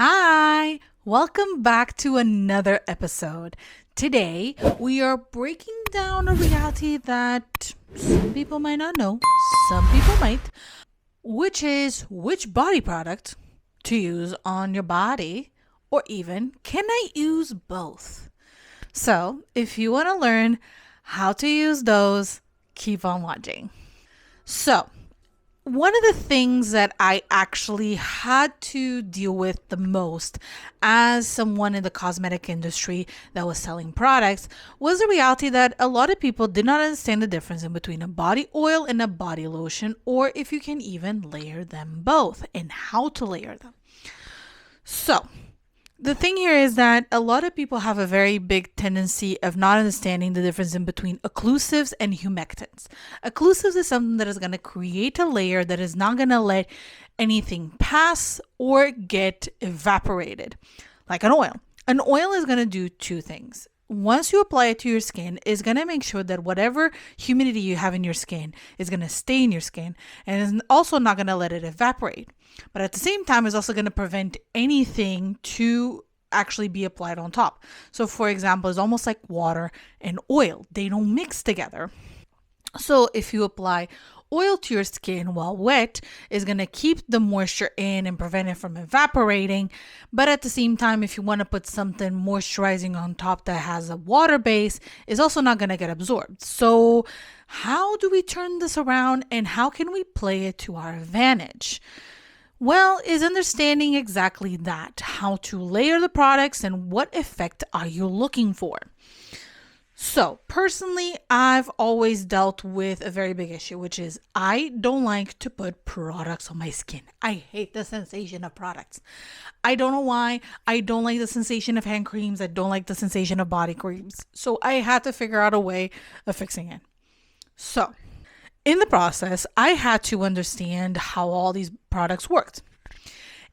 Hi, welcome back to another episode. Today, we are breaking down a reality that some people might not know, some people might, which is which body product to use on your body, or even can I use both? So, if you want to learn how to use those, keep on watching. So, one of the things that I actually had to deal with the most as someone in the cosmetic industry that was selling products was the reality that a lot of people did not understand the difference in between a body oil and a body lotion, or if you can even layer them both and how to layer them. So, the thing here is that a lot of people have a very big tendency of not understanding the difference in between occlusives and humectants. Occlusives is something that is going to create a layer that is not going to let anything pass or get evaporated, like an oil. An oil is going to do two things. Once you apply it to your skin, it's going to make sure that whatever humidity you have in your skin is going to stay in your skin, and is also not going to let it evaporate. But at the same time, it's also going to prevent anything to actually be applied on top. So for example, it's almost like water and oil. They don't mix together. So if you apply oil to your skin while wet, is going to keep the moisture in and prevent it from evaporating. But at the same time, if you want to put something moisturizing on top that has a water base, is also not going to get absorbed. So how do we turn this around and how can we play it to our advantage? Well, is understanding exactly that, how to layer the products and what effect are you looking for. So personally, I've always dealt with a very big issue, which is I don't like to put products on my skin. I hate the sensation of products. I don't know why. I don't like the sensation of hand creams. I don't like the sensation of body creams. So I had to figure out a way of fixing it. So in the process, I had to understand how all these products worked.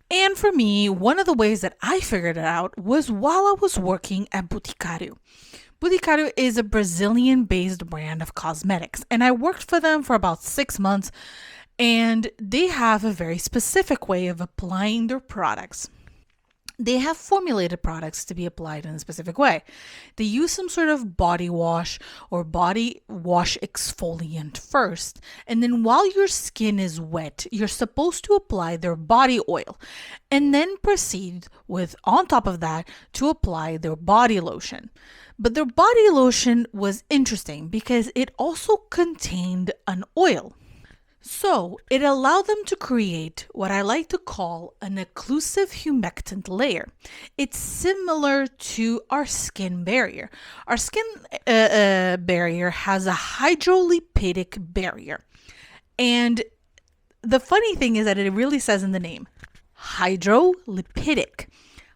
And for me, one of the ways that I figured it out was while I was working at Boticário. Boticário is a Brazilian-based brand of cosmetics, and I worked for them for about 6 months, and they have a very specific way of applying their products. They have formulated products to be applied in a specific way. They use some sort of body wash or body wash exfoliant first, and then while your skin is wet, you're supposed to apply their body oil and then proceed with, on top of that, to apply their body lotion. But their body lotion was interesting because it also contained an oil. So it allowed them to create what I like to call an occlusive humectant layer. It's similar to our skin barrier. Our skin barrier has a hydrolipidic barrier. And the funny thing is that it really says in the name, hydrolipidic.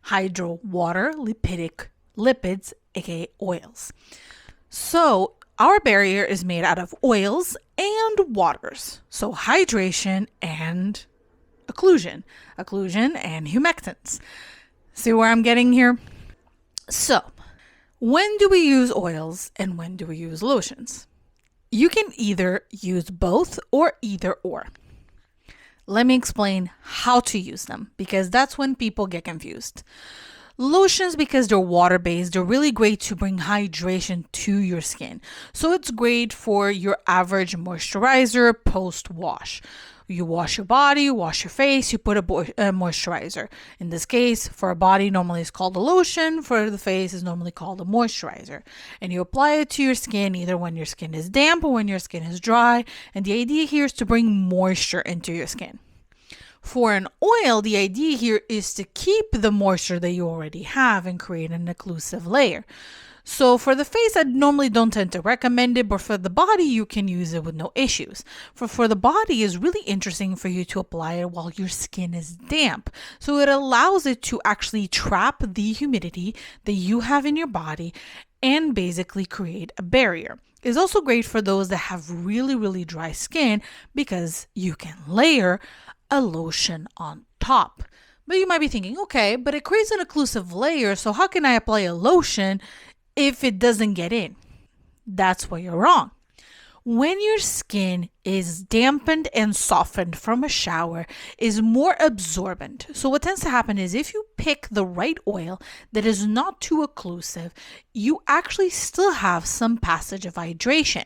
Hydro, water, lipidic, lipids, aka oils. So our barrier is made out of oils and waters. So hydration and occlusion and humectants. See where I'm getting here? So when do we use oils and when do we use lotions? You can either use both or either or. Let me explain how to use them because that's when people get confused. Lotions, because they're water-based, they're really great to bring hydration to your skin. So it's great for your average moisturizer post-wash. You wash your body, you wash your face, you put a moisturizer. In this case, for a body, normally it's called a lotion. For the face, is normally called a moisturizer. And you apply it to your skin either when your skin is damp or when your skin is dry. And the idea here is to bring moisture into your skin. For an oil, the idea here is to keep the moisture that you already have and create an occlusive layer. So for the face, I normally don't tend to recommend it, but for the body, you can use it with no issues. For the body, it's really interesting for you to apply it while your skin is damp. So it allows it to actually trap the humidity that you have in your body and basically create a barrier. It's also great for those that have really, really dry skin because you can layer a lotion on top. But you might be thinking, okay, but it creates an occlusive layer, so how can I apply a lotion if it doesn't get in? That's where you're wrong. When your skin is dampened and softened from a shower, is more absorbent. So what tends to happen is if you pick the right oil that is not too occlusive, you actually still have some passage of hydration.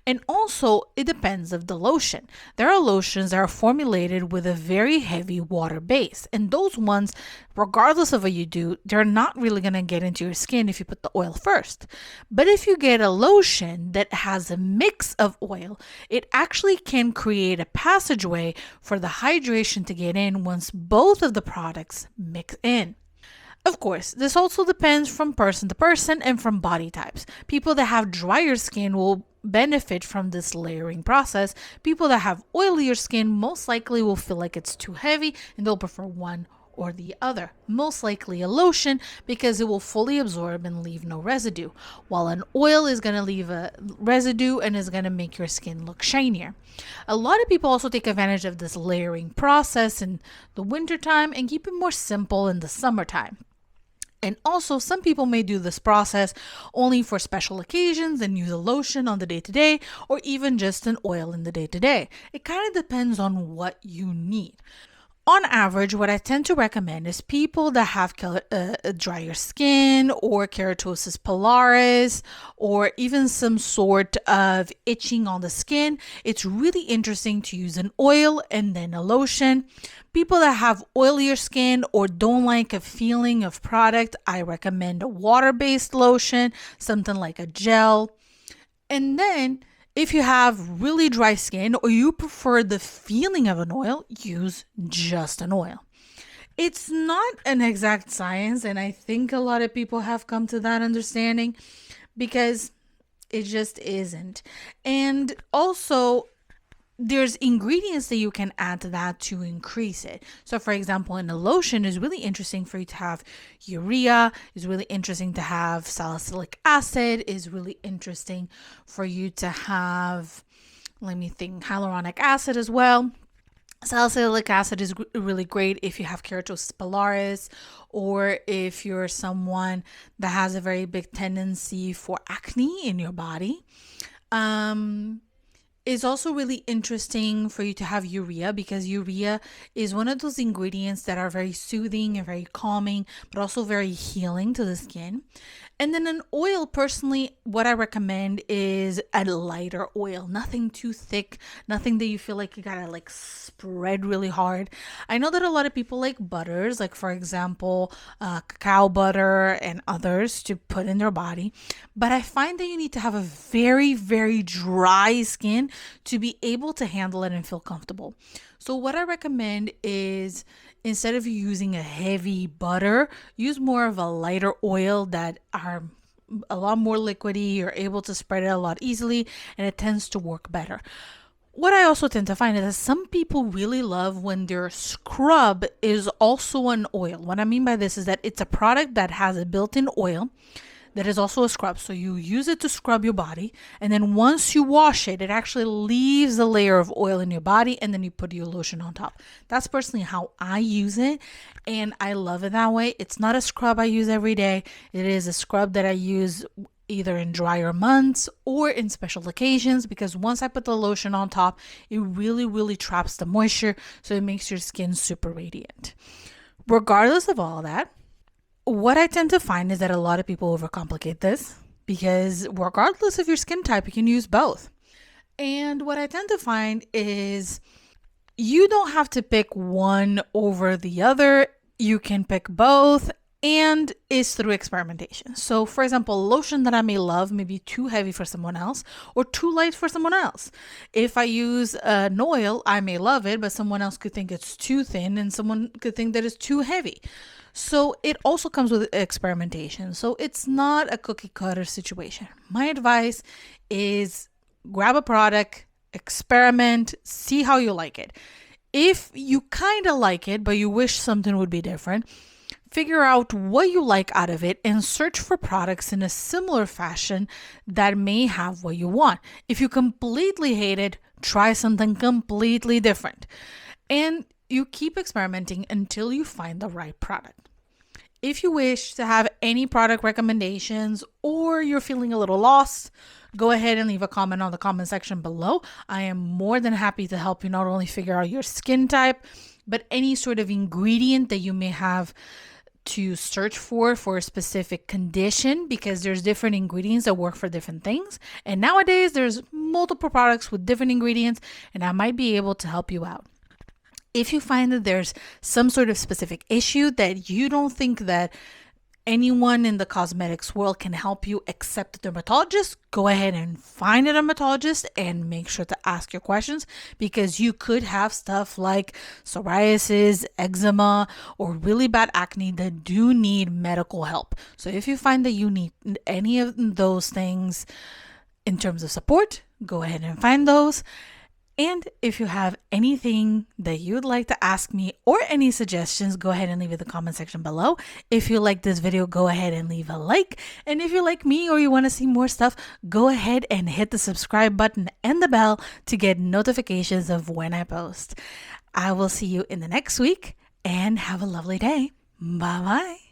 And also, it depends of the lotion. There are lotions that are formulated with a very heavy water base, and those ones, regardless of what you do, they're not really going to get into your skin if you put the oil first. But if you get a lotion that has a mix of oil, it actually can create a passageway for the hydration to get in once both of the products mix in. Of course, this also depends from person to person and from body types. People that have drier skin will benefit from this layering process. People that have oilier skin most likely will feel like it's too heavy and they'll prefer one or the other. Most likely a lotion because it will fully absorb and leave no residue, while an oil is going to leave a residue and is going to make your skin look shinier. A lot of people also take advantage of this layering process in the wintertime and keep it more simple in the summertime. And also, some people may do this process only for special occasions and use a lotion on the day-to-day or even just an oil in the day-to-day. It kind of depends on what you need. On average, what I tend to recommend is people that have drier skin or keratosis pilaris or even some sort of itching on the skin. It's really interesting to use an oil and then a lotion. People that have oilier skin or don't like a feeling of product, I recommend a water-based lotion, something like a gel. And then if you have really dry skin or you prefer the feeling of an oil, use just an oil. It's not an exact science, and I think a lot of people have come to that understanding because it just isn't. And also, there's ingredients that you can add to that to increase it. So for example, in a lotion, it's really interesting for you to have urea, it's really interesting to have salicylic acid, is really interesting for you to have, hyaluronic acid as well. Salicylic acid is really great if you have keratosis pilaris or if you're someone that has a very big tendency for acne in your body. It's also really interesting for you to have urea because urea is one of those ingredients that are very soothing and very calming, but also very healing to the skin. And then an oil, personally, what I recommend is a lighter oil, nothing too thick, nothing that you feel like you gotta spread really hard. I know that a lot of people like butters, like for example, cacao butter and others to put in their body. But I find that you need to have a very, very dry skin to be able to handle it and feel comfortable. So what I recommend is instead of using a heavy butter, use more of a lighter oil that are a lot more liquidy. You're able to spread it a lot easily and it tends to work better. What I also tend to find is that some people really love when their scrub is also an oil. What I mean by this is that it's a product that has a built-in oil that is also a scrub. So you use it to scrub your body. And then once you wash it, it actually leaves a layer of oil in your body and then you put your lotion on top. That's personally how I use it. And I love it that way. It's not a scrub I use every day. It is a scrub that I use either in drier months or in special occasions because once I put the lotion on top, it really, really traps the moisture. So it makes your skin super radiant. Regardless of all that, what I tend to find is that a lot of people overcomplicate this because regardless of your skin type, you can use both. And what I tend to find is you don't have to pick one over the other. You can pick both, and it's through experimentation. So for example, lotion that I may love may be too heavy for someone else or too light for someone else. If I use an oil, I may love it, but someone else could think it's too thin and someone could think that it's too heavy. So it also comes with experimentation. So it's not a cookie cutter situation. My advice is grab a product, experiment, see how you like it. If you kind of like it, but you wish something would be different, figure out what you like out of it and search for products in a similar fashion that may have what you want. If you completely hate it, try something completely different. And you keep experimenting until you find the right product. If you wish to have any product recommendations or you're feeling a little lost, go ahead and leave a comment on the comment section below. I am more than happy to help you not only figure out your skin type, but any sort of ingredient that you may have to search for a specific condition, because there's different ingredients that work for different things. And nowadays there's multiple products with different ingredients, and I might be able to help you out. If you find that there's some sort of specific issue that you don't think that anyone in the cosmetics world can help you except the dermatologist, go ahead and find a dermatologist and make sure to ask your questions, because you could have stuff like psoriasis, eczema, or really bad acne that do need medical help. So if you find that you need any of those things in terms of support, go ahead and find those. And if you have anything that you'd like to ask me or any suggestions, go ahead and leave it in the comment section below. If you like this video, go ahead and leave a like. And if you like me or you want to see more stuff, go ahead and hit the subscribe button and the bell to get notifications of when I post. I will see you in the next week, and have a lovely day. Bye bye.